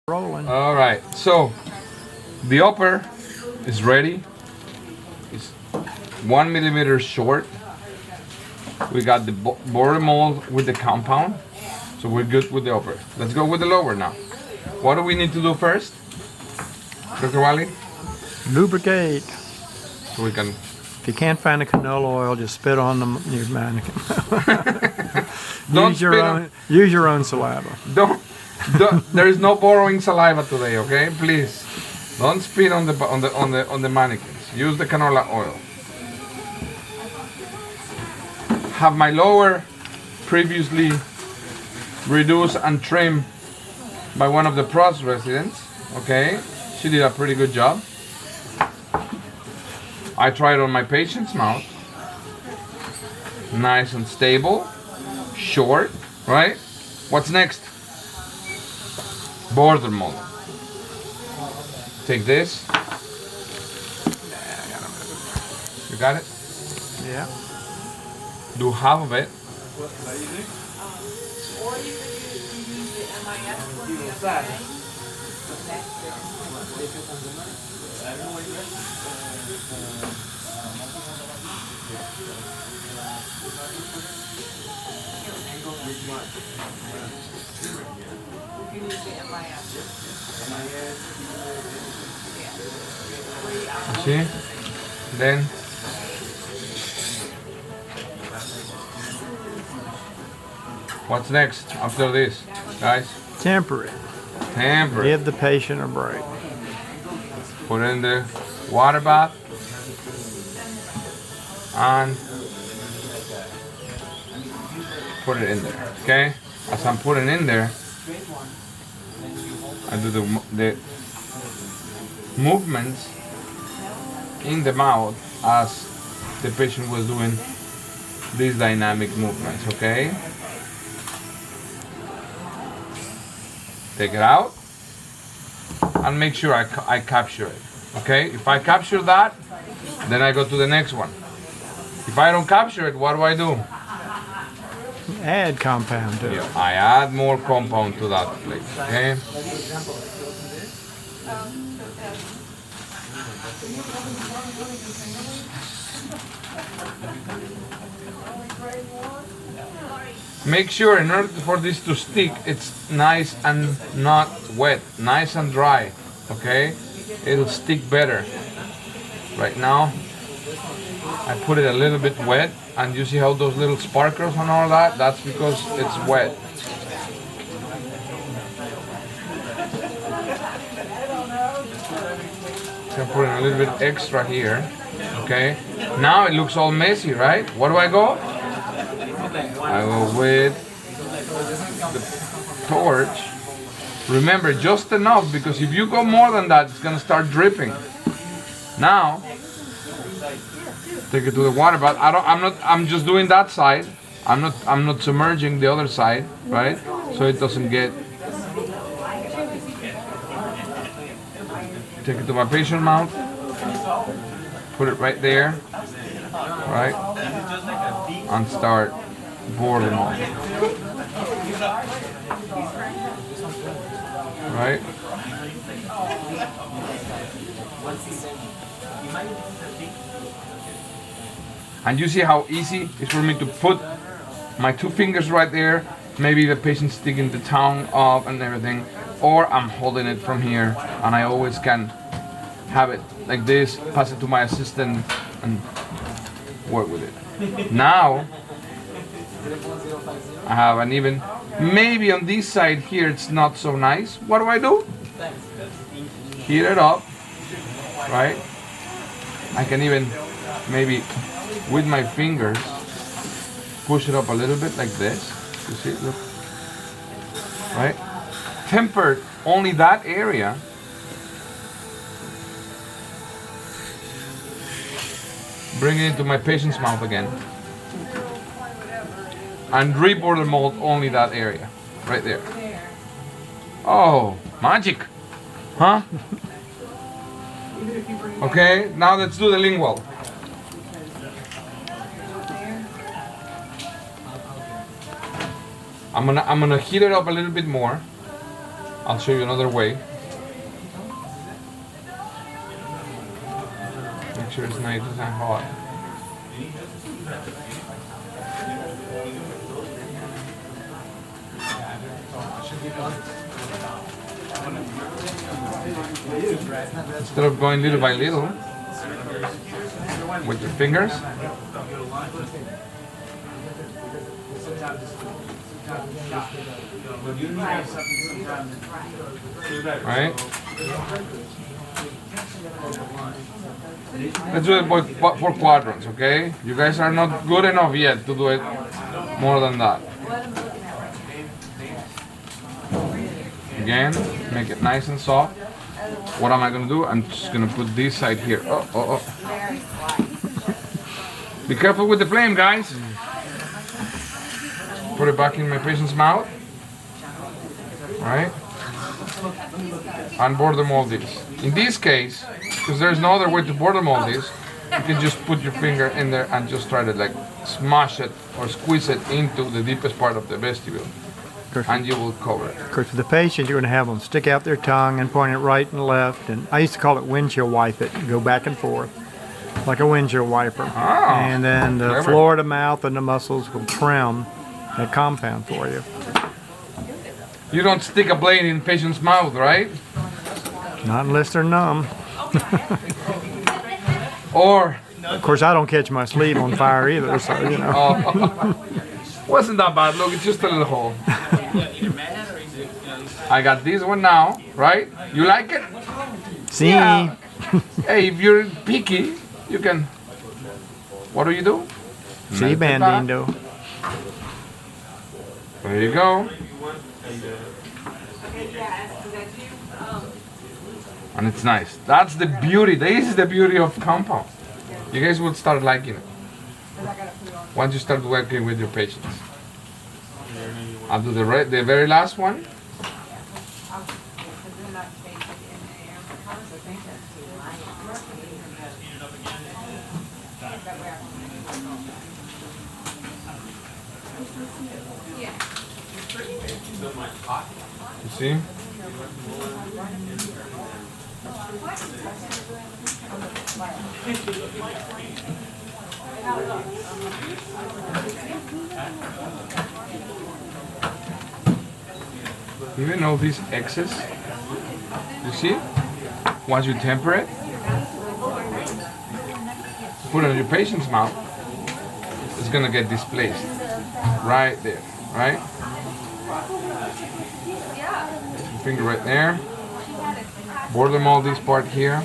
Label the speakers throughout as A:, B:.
A: Rolling.
B: All right, so the upper is ready. It's 1 millimeter short. We got the border mold with the compound, so we're good with the upper. Let's go with the lower now. What do we need to do first, Dr. Wally?
A: Lubricate.
B: So we can.
A: If you can't find the canola oil, just spit on your mannequin.
B: Don't
A: use your
B: spit
A: own. Use your own saliva.
B: Don't. There is no borrowing saliva today, okay? Please, don't spit on the mannequins. Use the canola oil. Have my lower previously reduced and trimmed by one of the pros residents. Okay, she did a pretty good job. I tried on my patient's mouth. Nice and stable, short, right? What's next? Border mold. Take this. You got it?
A: Yeah.
B: Do half of it. See? Then what's next after this, guys?
A: Temper it.
B: Temper.
A: Give the patient a break.
B: Put it in the water bath and put it in there. Okay? As I'm putting in there, I do the movements in the mouth as the patient was doing these dynamic movements. Okay? Take it out and make sure I capture it. Okay? If I capture that, then I go to the next one. If I don't capture it, what do I do?
A: Add compound to it.
B: Yeah, I add more compound to that plate. Okay? Make sure in order for this to stick, it's nice and not wet, nice and dry. Okay? It'll stick better. Right now, I put it a little bit wet, and you see how those little sparkles and all that? That's because it's wet. So I'm putting a little bit extra here. Okay? Now it looks all messy, right? What do I go? I go with the torch. Remember, just enough, because if you go more than that, it's gonna start dripping. Now, take it to the water bath. I'm just doing that side. I'm not submerging the other side, right? So it doesn't get. Take it to my patient mouth. Put it right there, right? And start boarding on. Right? And you see how easy it is for me to put my 2 fingers right there. Maybe the patient's sticking the tongue up and everything, or I'm holding it from here, and I always can have it like this, pass it to my assistant, and work with it. Now I have an even. Maybe on this side here it's not so nice. What do? Heat it up, right? I can even maybe with my fingers push it up a little bit like this. You see, look, right? Tempered only that area. Bring it into my patient's mouth again. And re-border mold only that area. Right there. Oh, magic. Huh? Okay, now let's do the lingual. I'm gonna heat it up a little bit more. I'll show you another way. Make sure it's nice and hot. Instead of going little by little with your fingers, right? Let's do it for 4 quadrants, okay? You guys are not good enough yet to do it more than that. Again, make it nice and soft. What am I gonna do? I'm just gonna put this side here. Oh. Be careful with the flame, guys. Put it back in my patient's mouth. Right? And border mold this. In this case, because there's no other way to border mold this, you can just put your finger in there and just try to like smash it or squeeze it into the deepest part of the vestibule. And you will cover it.
A: Of course, for the patient, you're going to have them stick out their tongue and point it right and left. And I used to call it windshield wipe it, go back and forth, like a windshield wiper.
B: Ah,
A: and then the
B: clever.
A: floor of the mouth and the muscles will trim that compound for you.
B: You don't stick a blade in patient's mouth, right?
A: Not unless they're numb.
B: Or,
A: Of course, I don't catch my sleeve on fire either, so you know.
B: wasn't that bad. Look, it's just a little hole. I got this one now, right? You like it?
A: See?
B: Yeah. Hey, if you're picky, you can. What do you do?
A: See, Bandito.
B: There you go. And it's nice. That's the beauty. This is the beauty of compound. You guys will start liking it once you start working with your patients. I'll do the very last one. You see? Even all these excess, you see? Once you temper it, put it in your patient's mouth, it's gonna get displaced right there, right? Finger right there. Border mold this part here.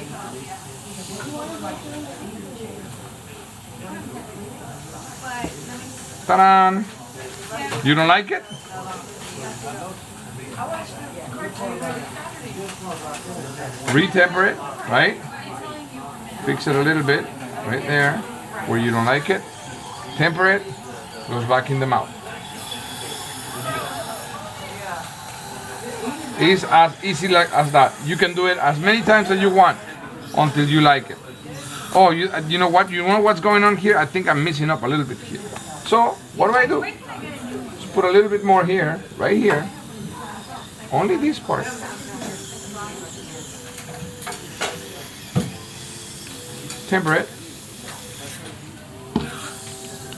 B: Ta-da! You don't like it? Retemper it, right? Fix it a little bit, right there, where you don't like it. Temper it, goes back in the mouth. It's as easy like as that. You can do it as many times as you want until you like it. Oh, you know what? You know what's going on here? I think I'm messing up a little bit here. So, what do? Just put a little bit more here, right here. Only this part. Temper it.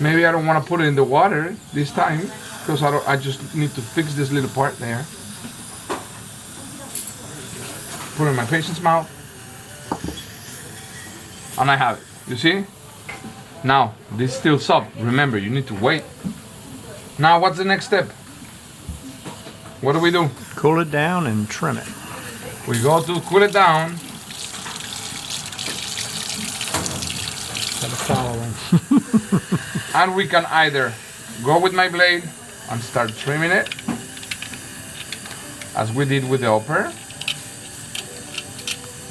B: Maybe I don't want to put it in the water this time because I just need to fix this little part there. Put it in my patient's mouth. And I have it. You see? Now, this is still soft. Remember, you need to wait. Now, what's the next step? What do we do?
A: Cool it down and trim it.
B: We go to cool it down. And we can either go with my blade and start trimming it, as we did with the upper.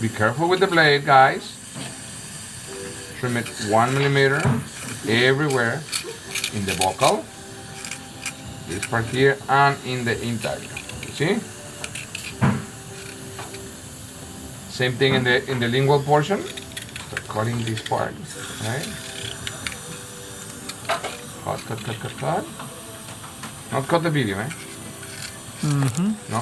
B: Be careful with the blade, guys. Trim it 1 millimeter everywhere in the vocal, this part here, and in the intaglio. You see? Same thing in the lingual portion. Start cutting this part, right? Cut. Not cut the video, eh?
A: Mm-hmm.
B: Not cut